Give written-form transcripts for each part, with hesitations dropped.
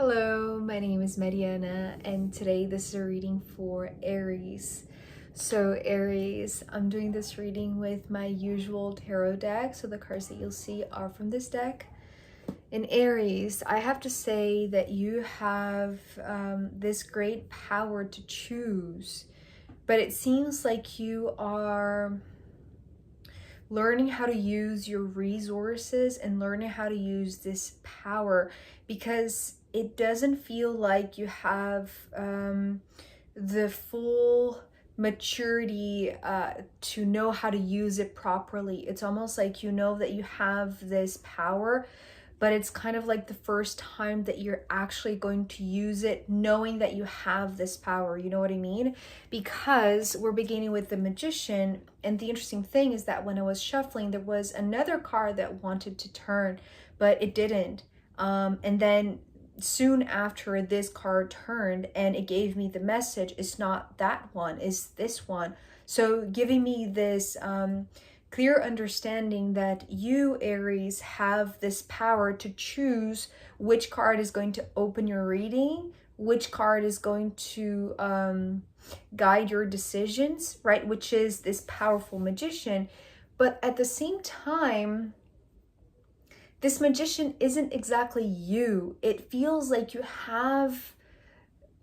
Hello, my name is Mariana, and today this is a reading for Aries. So Aries, I'm doing this reading with my usual tarot deck, so the cards that you'll see are from this deck. In Aries, I have to say that you have this great power to choose, but it seems like you are learning how to use your resources and learning how to use this power, because it doesn't feel like you have the full maturity to know how to use it properly. It's almost like you know that you have this power, but it's kind of like the first time that you're actually going to use it, knowing that you have this power. You know what I mean? Because we're beginning with the Magician, and the interesting thing is that when I was shuffling, there was another card that wanted to turn, but it didn't. And then soon after, this card turned and it gave me the message, it's not that one, it's this one. So giving me this clear understanding that you, Aries, have this power to choose which card is going to open your reading, which card is going to guide your decisions, right? Which is this powerful Magician. But at the same time, this Magician isn't exactly you. It feels like you have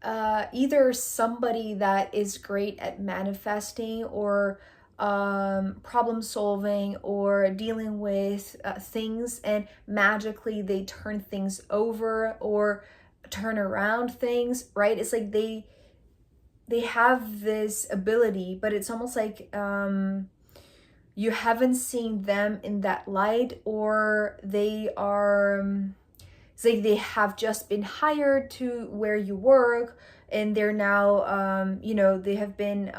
either somebody that is great at manifesting or problem solving or dealing with things, and magically they turn things over or turn around things, right? It's like they have this ability, but it's almost like you haven't seen them in that light, or they are it's like they have just been hired to where you work, and they're now they have been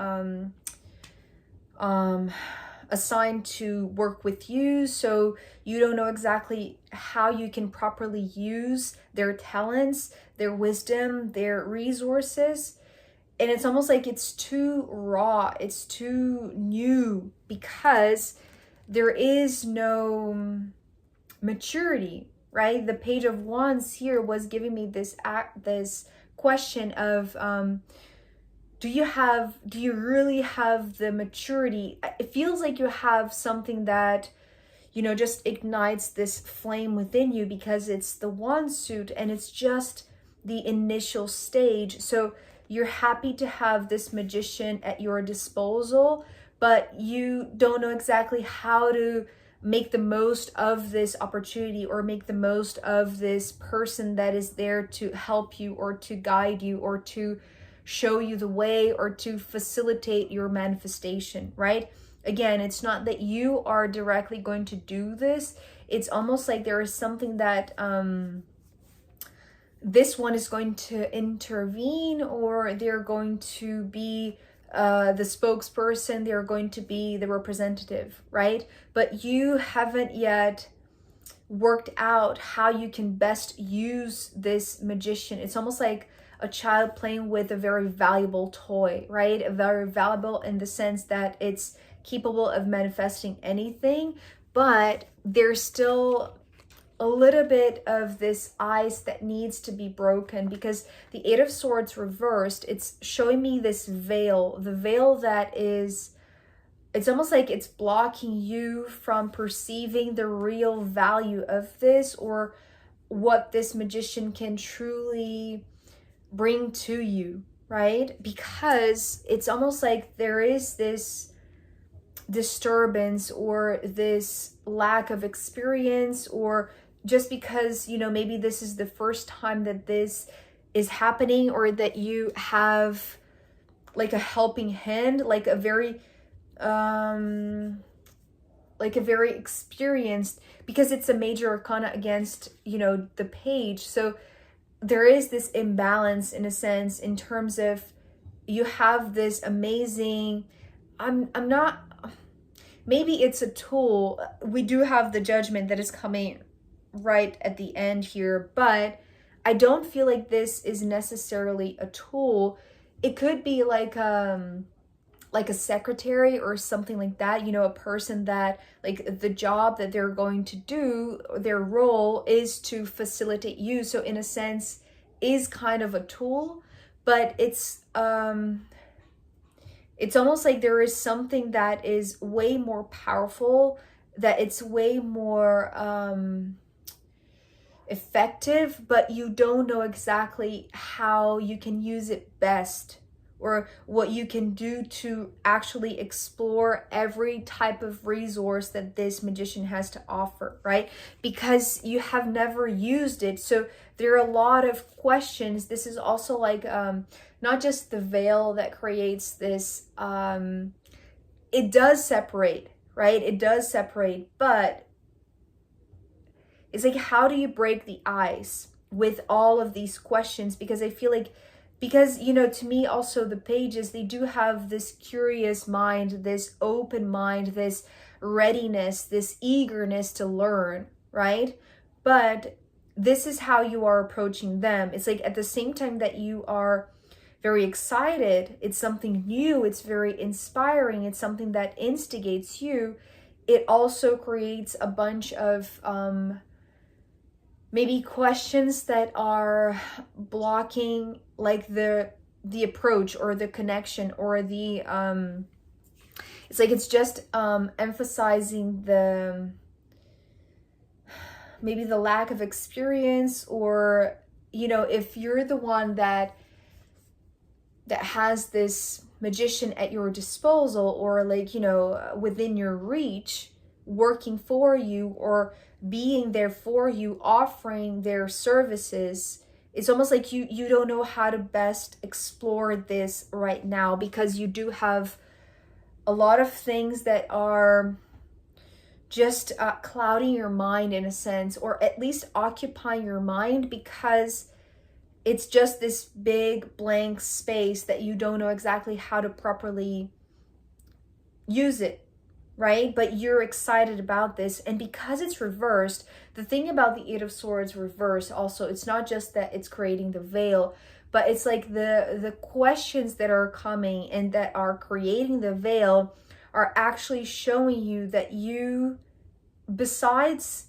assigned to work with you, so you don't know exactly how you can properly use their talents, their wisdom, their resources. And it's almost like it's too raw, it's too new, because there is no maturity, right? The Page of Wands here was giving me this question of do you really have the maturity? It feels like you have something that just ignites this flame within you, because it's the wand suit and it's just the initial stage. So you're happy to have this Magician at your disposal, but you don't know exactly how to make the most of this opportunity or make the most of this person that is there to help you or to guide you or to show you the way or to facilitate your manifestation, right? Again, it's not that you are directly going to do this. It's almost like there is something that this one is going to intervene, or they're going to be the spokesperson, they're going to be the representative, right? But you haven't yet worked out how you can best use this Magician. It's almost like a child playing with a very valuable toy, right? A very valuable in the sense that it's capable of manifesting anything, but there's still a little bit of this ice that needs to be broken, because the Eight of Swords reversed, it's showing me this veil, the veil that is, it's almost like it's blocking you from perceiving the real value of this, or what this Magician can truly bring to you, right? Because it's almost like there is this disturbance or this lack of experience, or just because maybe this is the first time that this is happening, or that you have like a helping hand, like a very experienced, because it's a major arcana against the page. So there is this imbalance in a sense, in terms of you have this amazing, I'm not, maybe it's a tool. We do have the Judgment that is coming right at the end here, but I don't feel like this is necessarily a tool. It could be like a secretary or something like that, a person that, like, the job that they're going to do, their role is to facilitate you. So in a sense, is kind of a tool, but it's almost like there is something that is way more powerful, that it's way more effective, but you don't know exactly how you can use it best, or what you can do to actually explore every type of resource that this magician has to offer, right? Because you have never used it. So there are a lot of questions. This is also like not just the veil that creates this, it does separate, right? It does separate, but it's like, how do you break the ice with all of these questions? Because I feel like, because, you know, to me also the pages, they do have this curious mind, this open mind, this readiness, this eagerness to learn, right? But this is how you are approaching them. It's like at the same time that you are very excited, it's something new, it's very inspiring, it's something that instigates you, it also creates a bunch of maybe questions that are blocking like the approach or the connection, or the it's like it's just emphasizing the maybe the lack of experience, or, you know, if you're the one that has this magician at your disposal, or like, you know, within your reach, working for you or being there for you, offering their services, it's almost like you don't know how to best explore this right now, because you do have a lot of things that are just clouding your mind in a sense, or at least occupying your mind, because it's just this big blank space that you don't know exactly how to properly use it, right? But you're excited about this. And because it's reversed, the thing about the Eight of Swords reversed also, it's not just that it's creating the veil, but it's like the questions that are coming and that are creating the veil are actually showing you that you, besides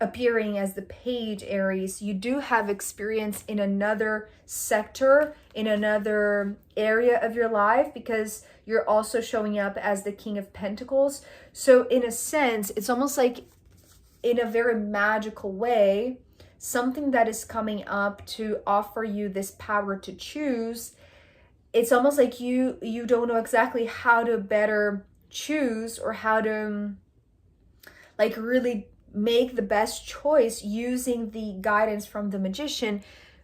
appearing as the page, Aries, you do have experience in another sector, in another area of your life, because you're also showing up as the King of Pentacles. So in a sense, it's almost like, in a very magical way, something that is coming up to offer you this power to choose. It's almost like you don't know exactly how to better choose, or how to like really make the best choice using the guidance from the magician,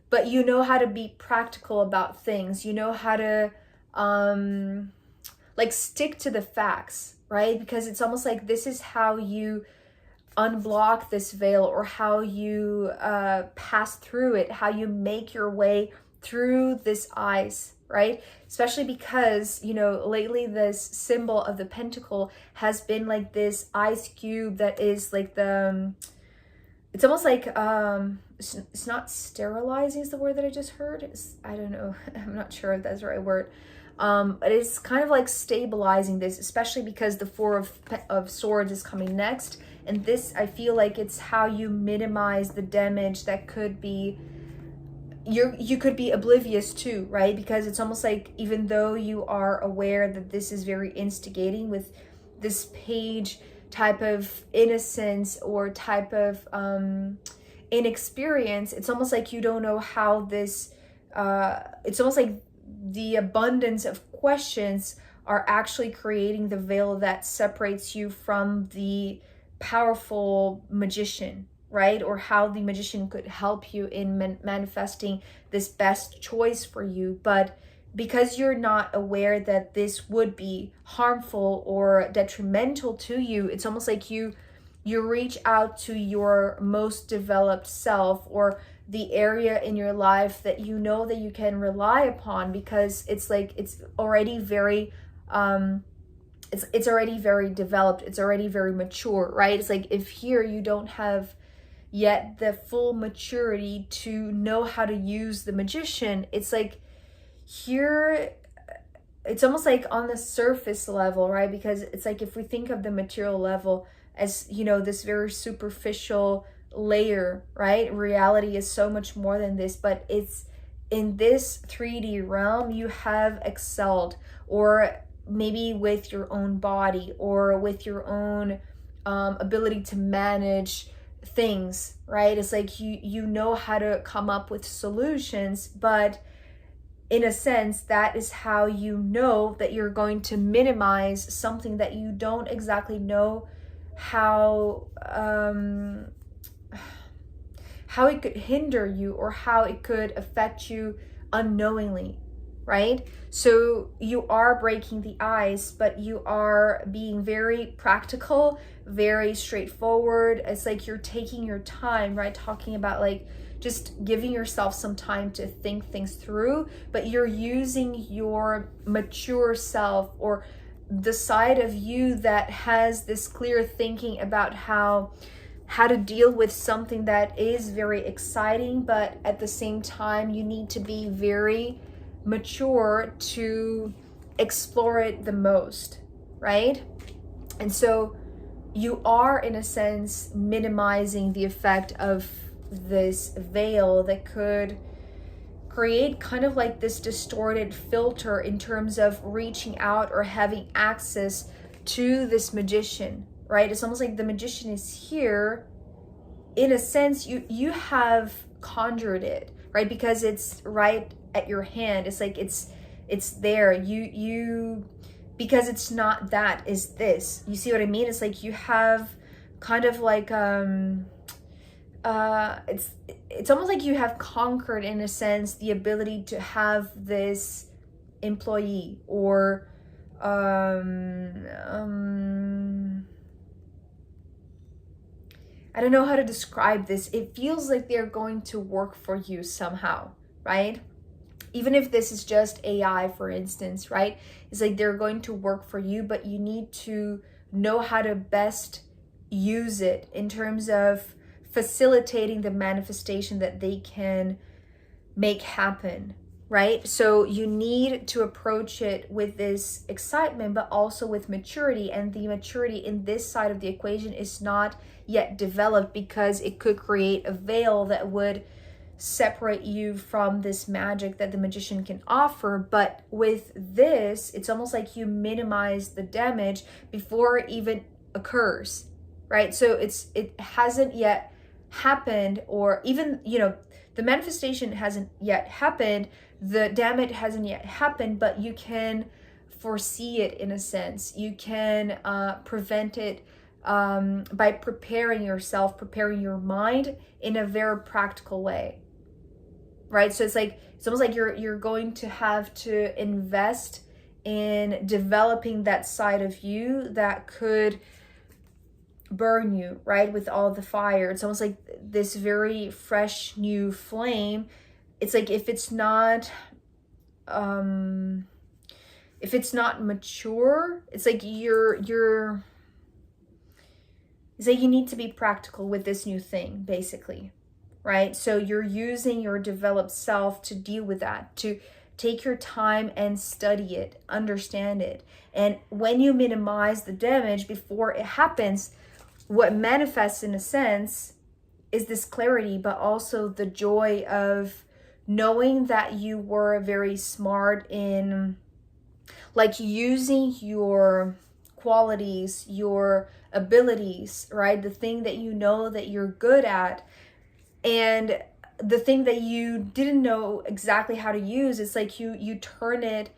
but you know how to be practical about things. You know how to like stick to the facts, right? Because it's almost like this is how you unblock this veil, or how you pass through it, how you make your way through this ice, right? Especially because, you know, lately this symbol of the pentacle has been like this ice cube that is like the, it's almost like, it's not sterilizing is the word that I just heard. I don't know. I'm not sure if that's the right word. But it's kind of like stabilizing this, especially because the Four of Swords is coming next. And this, I feel like it's how you minimize the damage that could be, you could be oblivious to, right? Because it's almost like, even though you are aware that this is very instigating with this page type of innocence or type of inexperience, it's almost like you don't know how this, it's almost like the abundance of questions are actually creating the veil that separates you from the powerful magician, right? Or how the magician could help you in manifesting this best choice for you. But because you're not aware that this would be harmful or detrimental to you, it's almost like you reach out to your most developed self, or the area in your life that you know that you can rely upon, because it's like it's already very it's already very developed, it's already very mature, right? It's like, if here you don't have yet the full maturity to know how to use the magician, it's like here it's almost like on the surface level, right? Because it's like, if we think of the material level as, you know, this very superficial layer, right? Reality is so much more than this, but it's in this 3D realm, you have excelled, or maybe with your own body, or with your own ability to manage things, right? It's like you know how to come up with solutions, but in a sense, that is how you know that you're going to minimize something that you don't exactly know how it could hinder you, or how it could affect you unknowingly, right? So you are breaking the ice, but you are being very practical, very straightforward. It's like you're taking your time, right? Talking about like just giving yourself some time to think things through, but you're using your mature self, or the side of you that has this clear thinking about how to deal with something that is very exciting, but at the same time you need to be very mature to explore it the most, right? And so you are, in a sense, minimizing the effect of this veil that could create kind of like this distorted filter in terms of reaching out or having access to this magician, right? It's almost like the magician is here. In a sense, you have conjured it, right? Because it's right at your hand. It's like it's there. You because it's not that, is this. You see what I mean? It's like you have kind of like it's almost like you have conquered, in a sense, the ability to have this employee, or I don't know how to describe this. It feels like they're going to work for you somehow, right? Even if this is just AI, for instance, right? It's like they're going to work for you, but you need to know how to best use it in terms of facilitating the manifestation that they can make happen, right? So you need to approach it with this excitement, but also with maturity. And the maturity in this side of the equation is not yet developed, because it could create a veil that would separate you from this magic that the magician can offer. But with this, it's almost like you minimize the damage before it even occurs, right? So it hasn't yet happened, or even, the manifestation hasn't yet happened, the damage hasn't yet happened, but you can foresee it, in a sense. You can prevent it by preparing yourself, preparing your mind in a very practical way, right? So it's almost like you're going to have to invest in developing that side of you that could burn you, right, with all the fire. It's almost like this very fresh new flame. It's like if it's not mature, it's like it's like you need to be practical with this new thing, basically, right? So you're using your developed self to deal with that, to take your time and study it, understand it. And when you minimize the damage before it happens, what manifests, in a sense, is this clarity, but also the joy of knowing that you were very smart in like using your qualities, your abilities, right? The thing that you know that you're good at, and the thing that you didn't know exactly how to use, it's like you turn it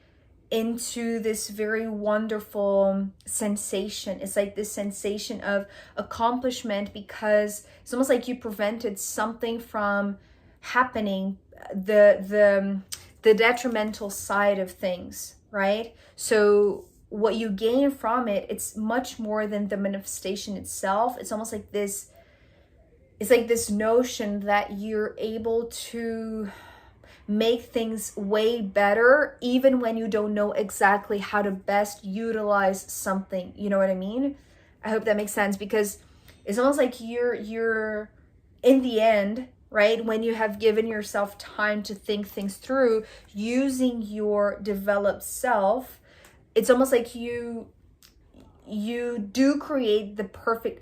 into this very wonderful sensation. It's like this sensation of accomplishment, because it's almost like you prevented something from happening, the detrimental side of things, right? So what you gain from it, it's much more than the manifestation itself. It's almost like this, it's like this notion that you're able to make things way better, even when you don't know exactly how to best utilize something. You know what I mean? I hope that makes sense, because it's almost like you're in the end, right, when you have given yourself time to think things through, using your developed self, it's almost like you do create the perfect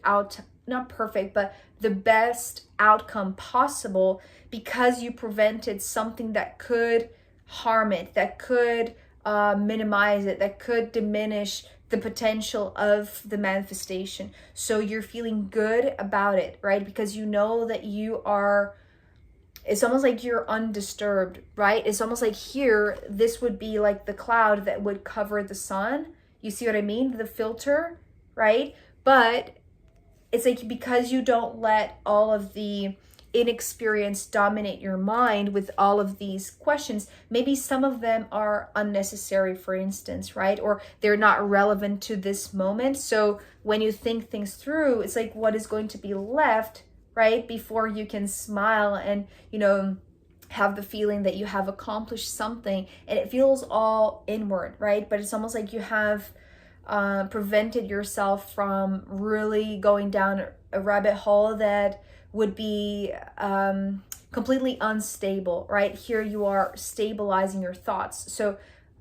not perfect, but the best outcome possible, because you prevented something that could harm it, that could minimize it, that could diminish the potential of the manifestation. So you're feeling good about it, right? Because you know that you are, it's almost like you're undisturbed, right? It's almost like here, this would be like the cloud that would cover the sun. You see what I mean? The filter, right? But it's like, because you don't let all of the inexperience dominate your mind with all of these questions. Maybe some of them are unnecessary, for instance, right? Or they're not relevant to this moment. So when you think things through, it's like, what is going to be left, right? Before you can smile and, you know, have the feeling that you have accomplished something, and it feels all inward, right? But it's almost like you have prevented yourself from really going down a rabbit hole that would be completely unstable, right? Here you are stabilizing your thoughts. So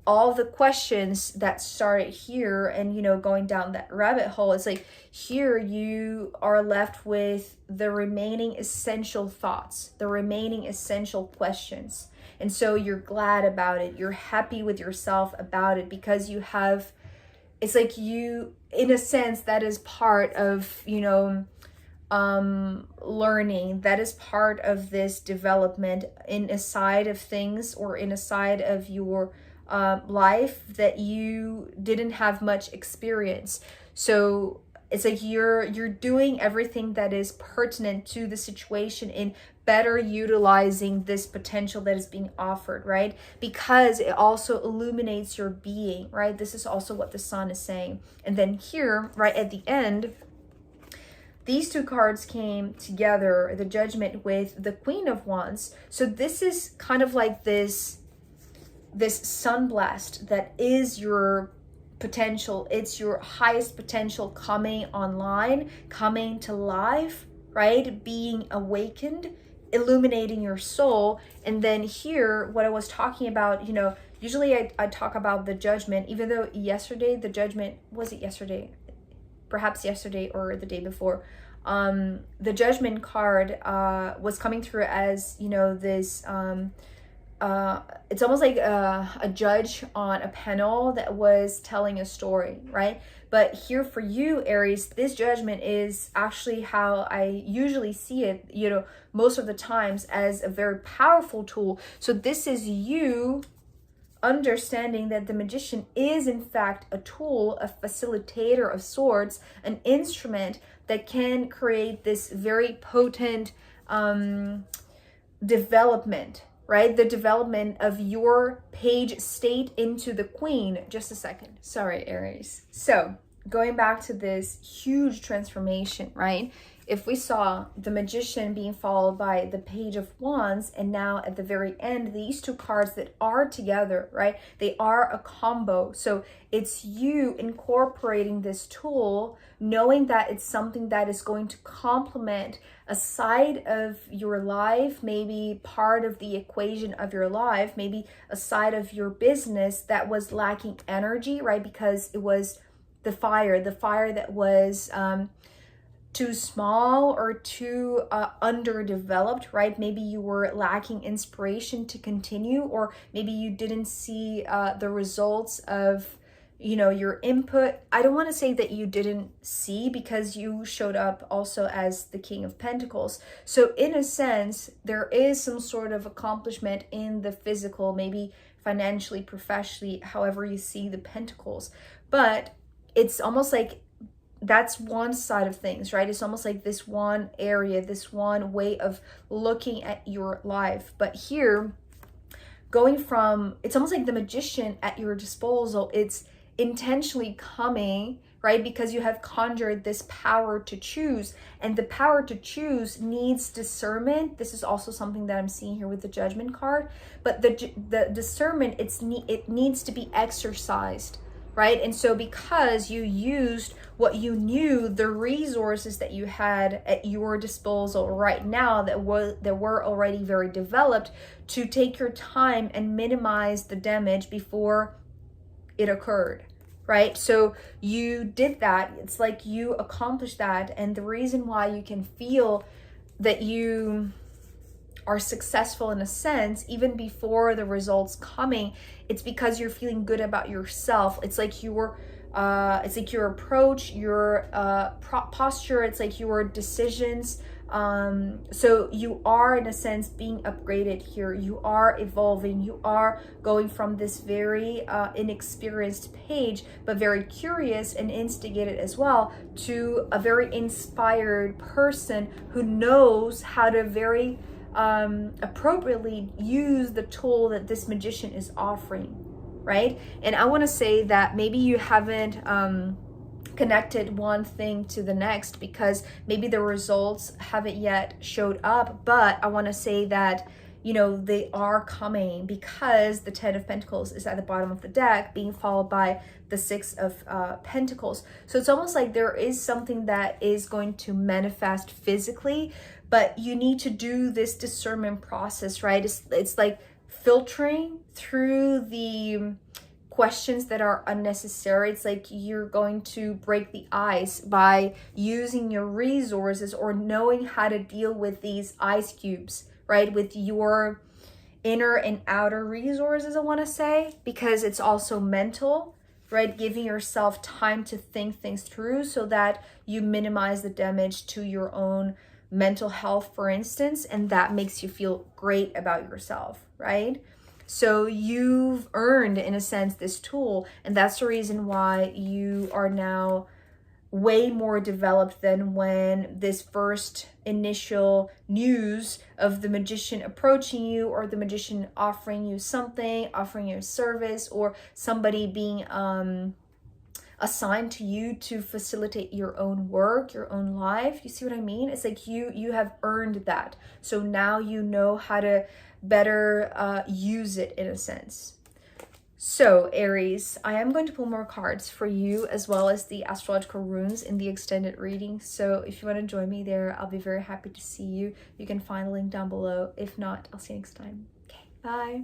all the questions that started here and, you know, going down that rabbit hole, it's like here you are left with the remaining essential thoughts, the remaining essential questions. And so you're glad about it. You're happy with yourself about it, because you have, it's like you, in a sense, that is part of, you know, learning. That is part of this development in a side of things, or in a side of your life that you didn't have much experience. So it's like you're doing everything that is pertinent to the situation in better utilizing this potential that is being offered, right? Because it also illuminates your being, right? This is also what the sun is saying. And then here, right at the end, these two cards came together, the Judgment with the Queen of Wands. So this is kind of like this sunblast that is your potential. It's your highest potential coming online, coming to life, right? Being awakened, illuminating your soul. And then here, what I was talking about, you know, usually I talk about the Judgment, even though yesterday, the Judgment, was it yesterday? Perhaps yesterday or the day before. The Judgment card was coming through as, you know, this, it's almost like a judge on a panel that was telling a story, right? But here for you, Aries, this Judgment is actually how I usually see it, you know, most of the times, as a very powerful tool. So this is you understanding that the Magician is in fact a tool, a facilitator of sorts, an instrument that can create this very potent development, right? The development of your page state into the Queen. Just a second. Sorry, Aries. So going back to this huge transformation, right? If we saw the Magician being followed by the Page of Wands, and now at the very end, these two cards that are together, right? They are a combo. So it's you incorporating this tool, knowing that it's something that is going to complement a side of your life, maybe part of the equation of your life, maybe a side of your business that was lacking energy, right? Because it was the fire that was too small or too underdeveloped, right? Maybe you were lacking inspiration to continue, or maybe you didn't see the results of, you know, your input. I don't want to say that you didn't see, because you showed up also as the King of Pentacles. So in a sense, there is some sort of accomplishment in the physical, maybe financially, professionally, however you see the pentacles. But it's almost like that's one side of things, right? It's almost like this one area, this one way of looking at your life. But here, going from, it's almost like the Magician at your disposal, it's intentionally coming, right? Because you have conjured this power to choose, and the power to choose needs discernment. This is also something that I'm seeing here with the Judgment card. But the discernment, it needs to be exercised, right? And so because you used what you knew, the resources that you had at your disposal right now that were already very developed, to take your time and minimize the damage before it occurred, right? So you did that. It's like you accomplished that. And the reason why you can feel that you are successful in a sense, even before the results coming, it's because you're feeling good about yourself. It's like your approach, your posture, it's like your decisions. So you are, in a sense, being upgraded here. You are evolving. You are going from this very inexperienced page, but very curious and instigated as well, to a very inspired person who knows how to very appropriately use the tool that this magician is offering, right? And I want to say that maybe you haven't connected one thing to the next because maybe the results haven't yet showed up, but I want to say that, you know, they are coming, because the 10 of Pentacles is at the bottom of the deck, being followed by the 6 of Pentacles. So it's almost like there is something that is going to manifest physically, but you need to do this discernment process, right? It's like filtering through the questions that are unnecessary. It's like you're going to break the ice by using your resources or knowing how to deal with these ice cubes, right? With your inner and outer resources, I want to say, because it's also mental, right? Giving yourself time to think things through so that you minimize the damage to your own mental health, for instance, and that makes you feel great about yourself, right? So you've earned, in a sense, this tool, and that's the reason why you are now way more developed than when this first initial news of the magician approaching you, or the magician offering you something, offering you a service, or somebody being assigned to you to facilitate your own work, your own life. You see what I mean? It's like you have earned that. So now you know how to better use it, in a sense. So Aries, I am going to pull more cards for you, as well as the astrological runes in the extended reading. So if you want to join me there, I'll be very happy to see you. You can find the link down below. If not, I'll see you next time. Okay, bye.